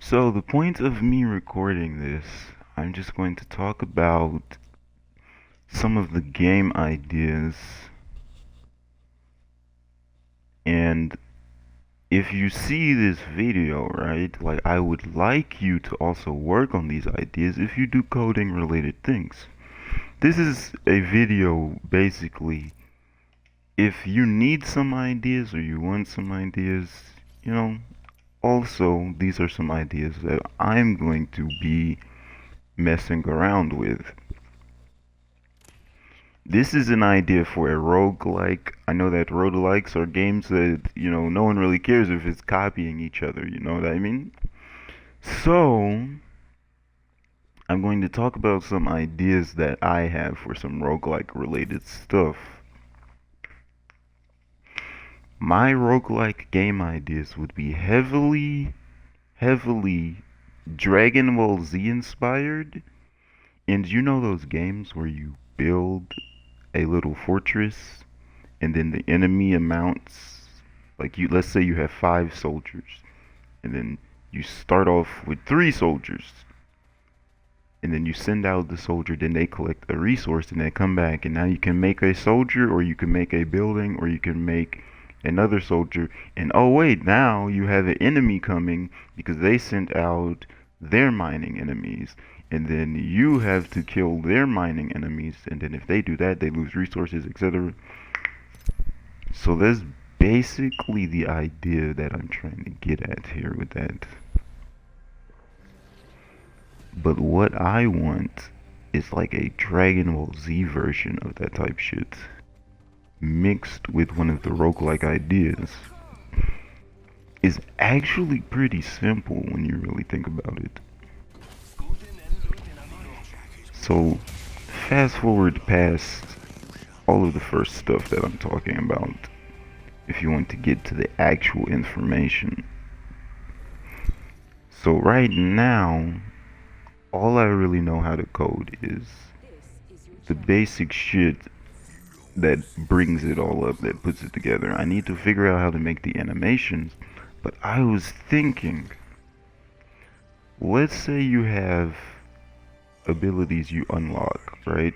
So the point of me recording this, I'm just going to talk about some of the game ideas, and if you see this video, right, like I would like you to also work on these ideas if you do coding related things. This is a video basically if you need some ideas or you want some ideas, you know, also these are some ideas that I'm going to be messing around with. This is an idea for a roguelike. I know that roguelikes are games that, no one really cares if it's copying each other, you know what I mean? So, I'm going to talk about some ideas that I have for some roguelike related stuff. My roguelike game ideas would be heavily Dragon Ball Z inspired. And you know those games where you build a little fortress and then the enemy amounts, like let's say you have 5 soldiers and then you start off with 3 soldiers and then you send out the soldier, then they collect a resource and they come back, and now you can make a soldier or you can make a building or you can make another soldier, and oh wait, now you have an enemy coming because they sent out their mining enemies, and then you have to kill their mining enemies, and then if they do that they lose resources, etc. So that's basically the idea that I'm trying to get at here with that. But what I want is like a Dragon Ball Z version of that type shit, mixed with one of the roguelike ideas. Is actually pretty simple when you really think about it. So, fast forward past all of the first stuff that I'm talking about, if you want to get to the actual information. So right now, all I really know how to code is the basic shit that brings it all up, that puts it together. I need to figure out how to make the animations, but I was thinking, let's say you have abilities you unlock, right?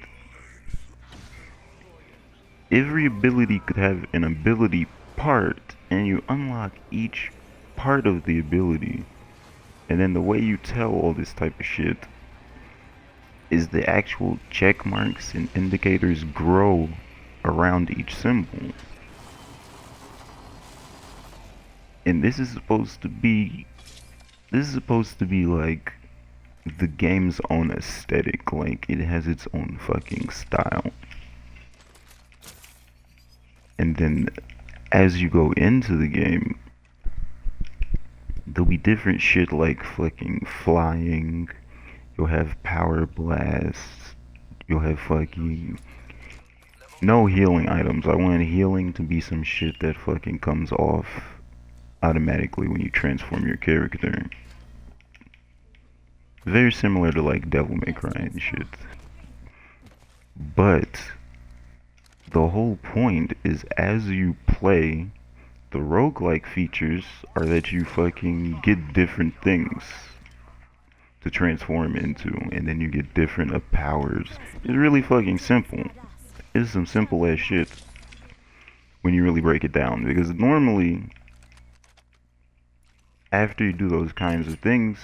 Every ability could have an ability part, and you unlock each part of the ability. And then the way you tell all this type of shit is the actual check marks and indicators grow around each symbol. And this is supposed to be like the game's own aesthetic, like it has its own fucking style. And then as you go into the game, there'll be different shit like fucking flying, you'll have power blasts, you'll have fucking no healing items. I want healing to be some shit that fucking comes off automatically when you transform your character. Very similar to like Devil May Cry and shit. But the whole point is as you play, the roguelike features are that you fucking get different things to transform into, and then you get different powers. It's really fucking simple. It's some simple ass shit when you really break it down, because normally after you do those kinds of things,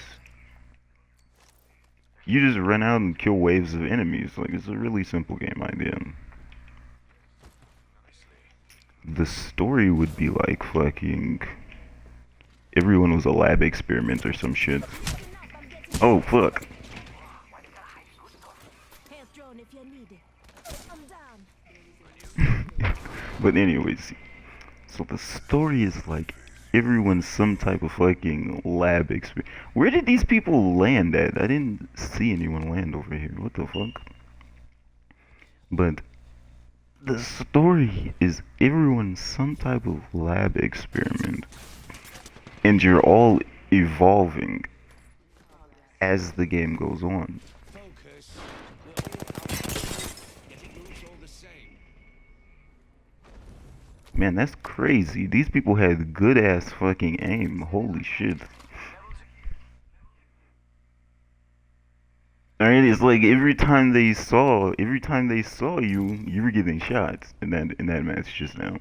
you just run out and kill waves of enemies. Like, it's a really simple game idea. The story would be like fucking everyone was a lab experiment or some shit. Oh fuck. But anyways, so the story is like everyone's some type of fucking lab experiment. Where did these people land at? I didn't see anyone land over here. What the fuck? But the story is everyone's some type of lab experiment, and you're all evolving as the game goes on. Man, that's crazy. These people had good ass fucking aim. Holy shit. Alright, it's like every time they saw you, you were getting shots in that match just now.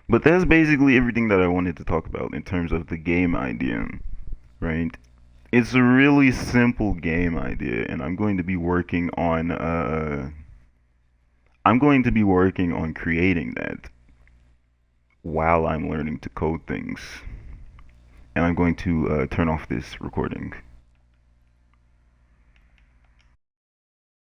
But that's basically everything that I wanted to talk about in terms of the game idea, right? It's a really simple game idea, and I'm going to be working on creating that while I'm learning to code things. And I'm going to turn off this recording.